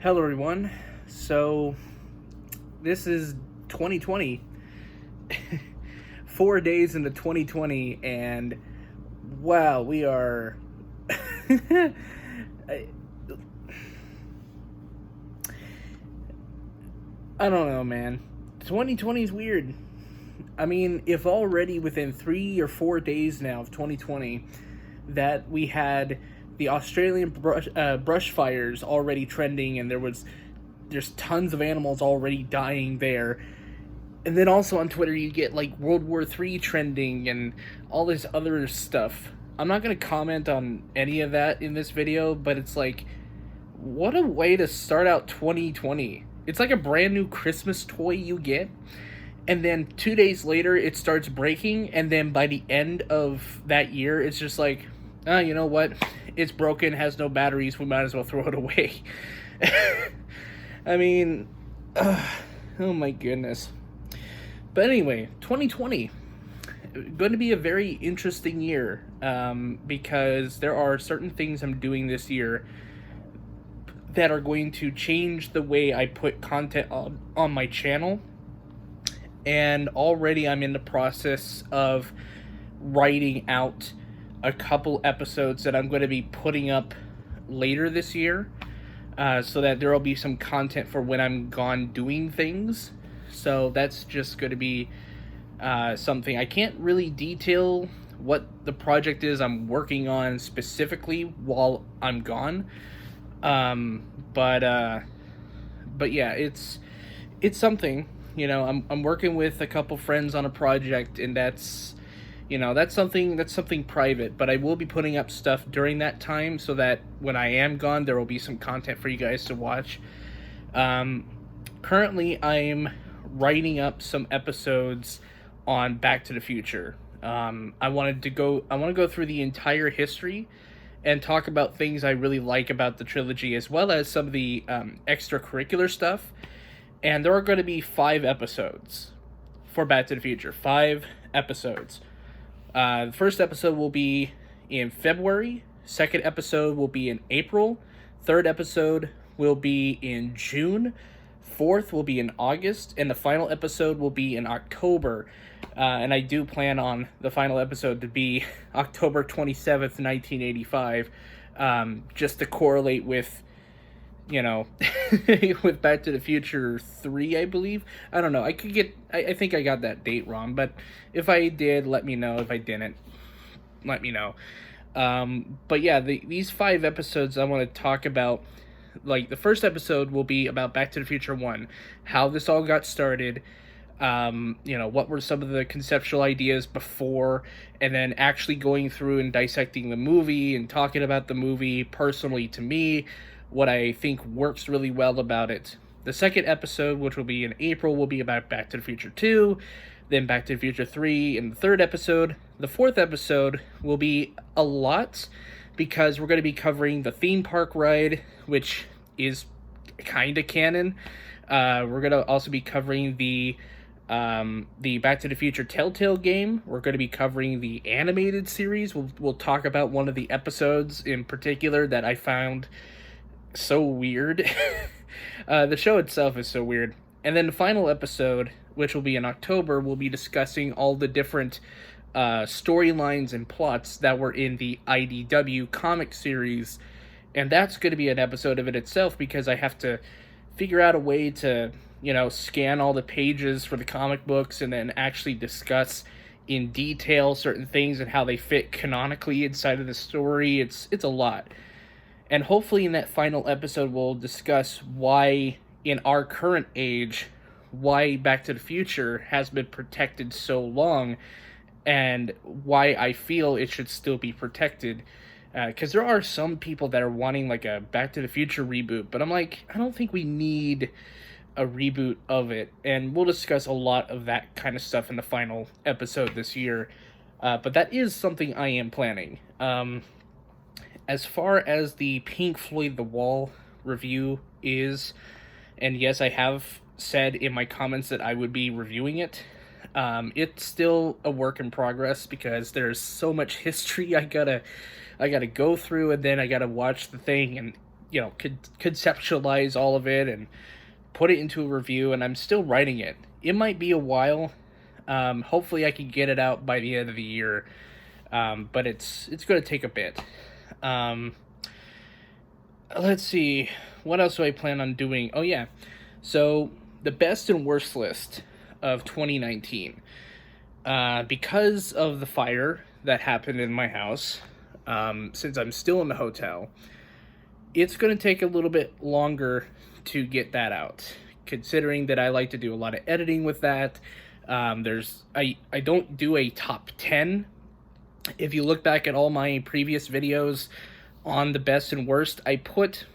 Hello, everyone. So, this is 2020. 4 days into 2020, and wow, we are. I, I don't know, man. 2020 is weird. I mean, if already within 3 or 4 days now of 2020 that we had the Australian brush fires already trending, and there's tons of animals already dying there. And then also on Twitter, you get like World War III trending and all this other stuff. I'm not going to comment on any of that in this video, but it's like, what a way to start out 2020. It's like a brand new Christmas toy you get, and then 2 days later, it starts breaking, and then by the end of that year, it's just like, you know what? It's broken, has no batteries, we might as well throw it away. I mean, oh my goodness. But anyway, 2020, going to be a very interesting year, because there are certain things I'm doing this year that are going to change the way I put content on my channel. And already I'm in the process of writing out a couple episodes that I'm going to be putting up later this year, so that there will be some content for when I'm gone doing things. So that's just going to be something. I can't really detail what the project is I'm working on specifically while I'm gone. But yeah, it's something. You know, I'm working with a couple friends on a project, and that's something private, but I will be putting up stuff during that time so that when I am gone, there will be some content for you guys to watch. Currently, I'm writing up some episodes on Back to the Future. I want to go through the entire history and talk about things I really like about the trilogy, as well as some of the extracurricular stuff. And there are going to be 5 episodes for Back to the Future. 5 episodes. The first episode will be in February. Second episode will be in April. Third episode will be in June. Fourth will be in August. And the final episode will be in October. And I do plan on the final episode to be October 27th, 1985. Just to correlate with, with Back to the Future 3, I believe. I don't know. I think I got that date wrong, but if I did, let me know. If I didn't, let me know. But yeah, these 5 episodes I want to talk about. Like, the first episode will be about Back to the Future 1, how this all got started, what were some of the conceptual ideas before, and then actually going through and dissecting the movie and talking about the movie personally to me, what I think works really well about it. The second episode, which will be in April, will be about Back to the Future 2, then Back to the Future 3 in the third episode. The fourth episode will be a lot, because we're going to be covering the theme park ride, which is kind of canon. We're going to also be covering the Back to the Future Telltale game. We're going to be covering the animated series. We'll talk about one of the episodes in particular that I found so weird. The show itself is so weird. And then the final episode, which will be in October, we'll be discussing all the different storylines and plots that were in the IDW comic series. And that's going to be an episode of it itself, because I have to figure out a way to, scan all the pages for the comic books and then actually discuss in detail certain things and how they fit canonically inside of the story. It's a lot. And hopefully in that final episode, we'll discuss why, in our current age, why Back to the Future has been protected so long, and why I feel it should still be protected. Because there are some people that are wanting like a Back to the Future reboot, but I'm like, I don't think we need a reboot of it. And we'll discuss a lot of that kind of stuff in the final episode this year. But that is something I am planning. As far as the Pink Floyd The Wall review is, and yes, I have said in my comments that I would be reviewing it. It's still a work in progress, because there's so much history I gotta go through, and then I gotta watch the thing, and conceptualize all of it and put it into a review, and I'm still writing it. It might be a while. Hopefully I can get it out by the end of the year. But it's going to take a bit. Um, let's see. What else do I plan on doing? Oh, yeah. So, the best and worst list of 2019. Because of the fire that happened in my house, since I'm still in the hotel, it's going to take a little bit longer to get that out, considering that I like to do a lot of editing with that. I don't do a top 10. If you look back at all my previous videos on the best and worst, I put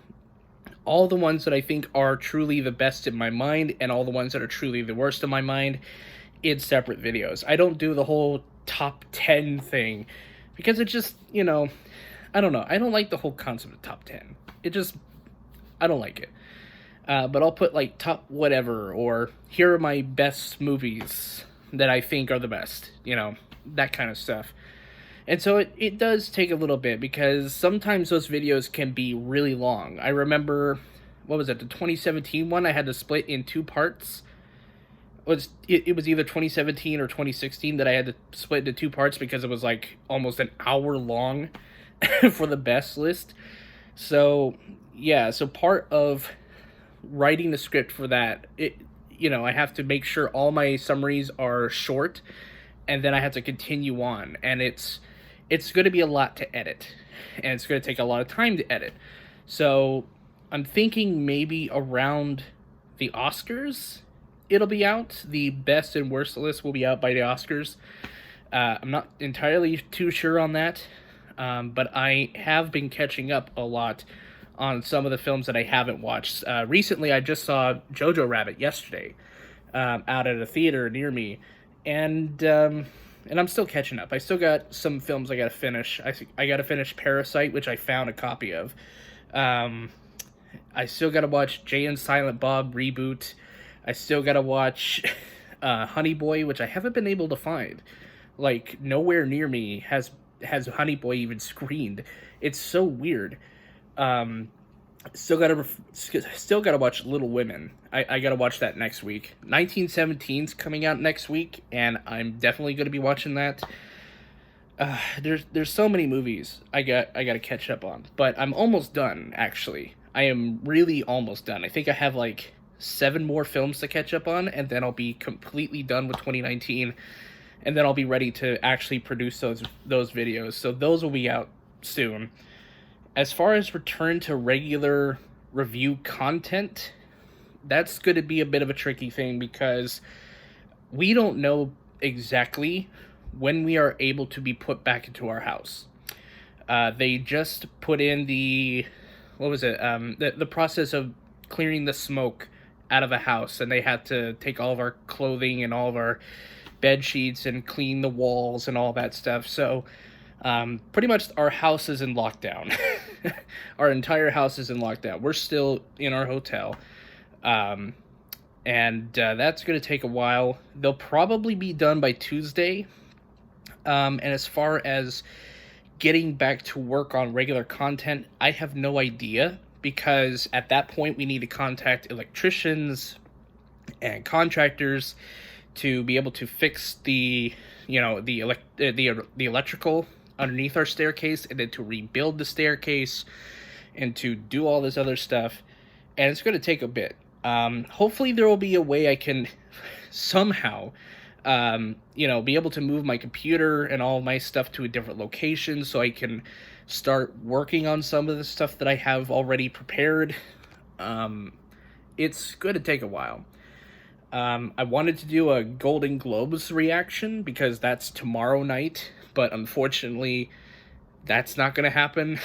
all the ones that I think are truly the best in my mind and all the ones that are truly the worst in my mind in separate videos. I don't do the whole top 10 thing because it just, I don't know. I don't like the whole concept of top 10. I don't like it. But I'll put like top whatever, or here are my best movies that I think are the best, that kind of stuff. And so it does take a little bit because sometimes those videos can be really long. I remember, what was it, the 2017 one I had to split in two parts. It was either 2017 or 2016 that I had to split into two parts because it was like almost an hour long for the best list. So, yeah, so part of writing the script for that, I have to make sure all my summaries are short, and then I have to continue on, and it's going to be a lot to edit, and it's going to take a lot of time to edit. So I'm thinking maybe around the Oscars it'll be out. The best and worst list will be out by the Oscars. I'm not entirely too sure on that, but I have been catching up a lot on some of the films that I haven't watched. Recently, I just saw Jojo Rabbit yesterday out at a theater near me, and I'm still catching up. I still got some films I got to finish. I got to finish Parasite, which I found a copy of. I still got to watch Jay and Silent Bob Reboot. I still got to watch Honey Boy, which I haven't been able to find. Like, nowhere near me has Honey Boy even screened. It's so weird. Still gotta watch Little Women. I gotta watch that next week. 1917's coming out next week, and I'm definitely gonna be watching that. There's so many movies I gotta catch up on, but I'm almost done. Actually, I am really almost done. I think I have like 7 more films to catch up on, and then I'll be completely done with 2019, and then I'll be ready to actually produce those videos. So those will be out soon. As far as return to regular review content, that's going to be a bit of a tricky thing because we don't know exactly when we are able to be put back into our house. They just put in the process of clearing the smoke out of a house, and they had to take all of our clothing and all of our bed sheets and clean the walls and all that stuff. So pretty much our house is in lockdown. Our entire house is in lockdown. We're still in our hotel. And that's going to take a while. They'll probably be done by Tuesday. And as far as getting back to work on regular content, I have no idea, because at that point we need to contact electricians and contractors to be able to fix the electrical underneath our staircase, and then to rebuild the staircase and to do all this other stuff, and it's going to take a bit. Hopefully there will be a way I can somehow be able to move my computer and all my stuff to a different location so I can start working on some of the stuff that I have already prepared. It's going to take a while. I wanted to do a Golden Globes reaction because that's tomorrow night, but unfortunately that's not going to happen.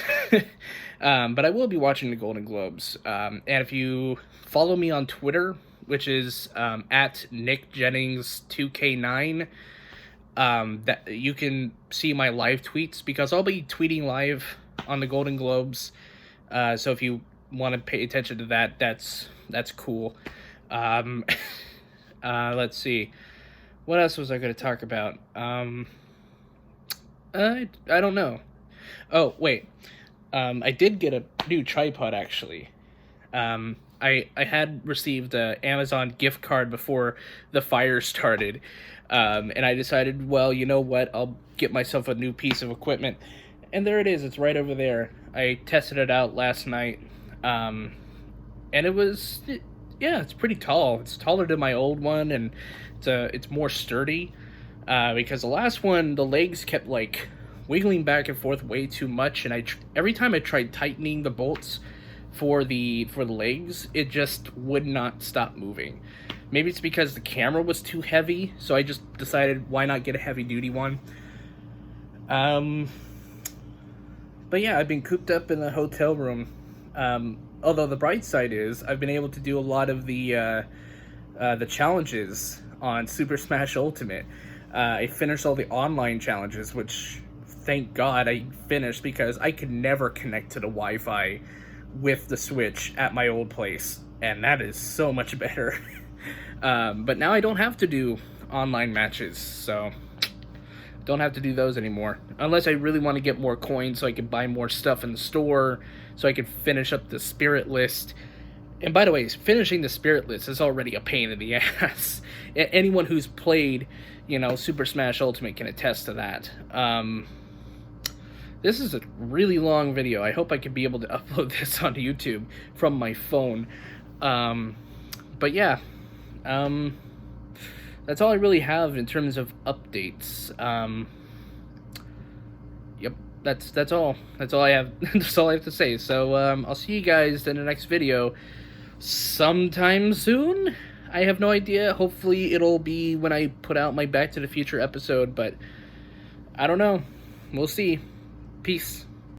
But I will be watching the Golden Globes. And if you follow me on Twitter, which is at Nick Jennings 2K9, that you can see my live tweets, because I'll be tweeting live on the Golden Globes. So if you want to pay attention to that, that's cool. Let's see. What else was I going to talk about? I don't know. Oh, wait. I did get a new tripod actually. I had received a Amazon gift card before the fire started, and I decided, well, you know what? I'll get myself a new piece of equipment, and there it is. It's right over there. I tested it out last night, and yeah, it's pretty tall. It's taller than my old one, and it's more sturdy. Because the last one, the legs kept like wiggling back and forth way too much, and every time I tried tightening the bolts for the legs, it just would not stop moving. Maybe it's because the camera was too heavy, so I just decided why not get a heavy duty one. But yeah, I've been cooped up in a hotel room. Although the bright side is I've been able to do a lot of the challenges on Super Smash Ultimate. I finished all the online challenges, which thank God I finished, because I could never connect to the Wi-Fi with the Switch at my old place, and that is so much better. But now I don't have to do online matches, so don't have to do those anymore. Unless I really want to get more coins so I can buy more stuff in the store, so I can finish up the spirit list. And by the way, finishing the spirit list is already a pain in the ass. Anyone who's played, Super Smash Ultimate can attest to that. This is a really long video. I hope I can be able to upload this onto YouTube from my phone. But yeah, that's all I really have in terms of updates. Yep, that's all. That's all I have. That's all I have to say. So I'll see you guys in the next video sometime soon. I have no idea. Hopefully it'll be when I put out my Back to the Future episode, but I don't know. We'll see. Peace.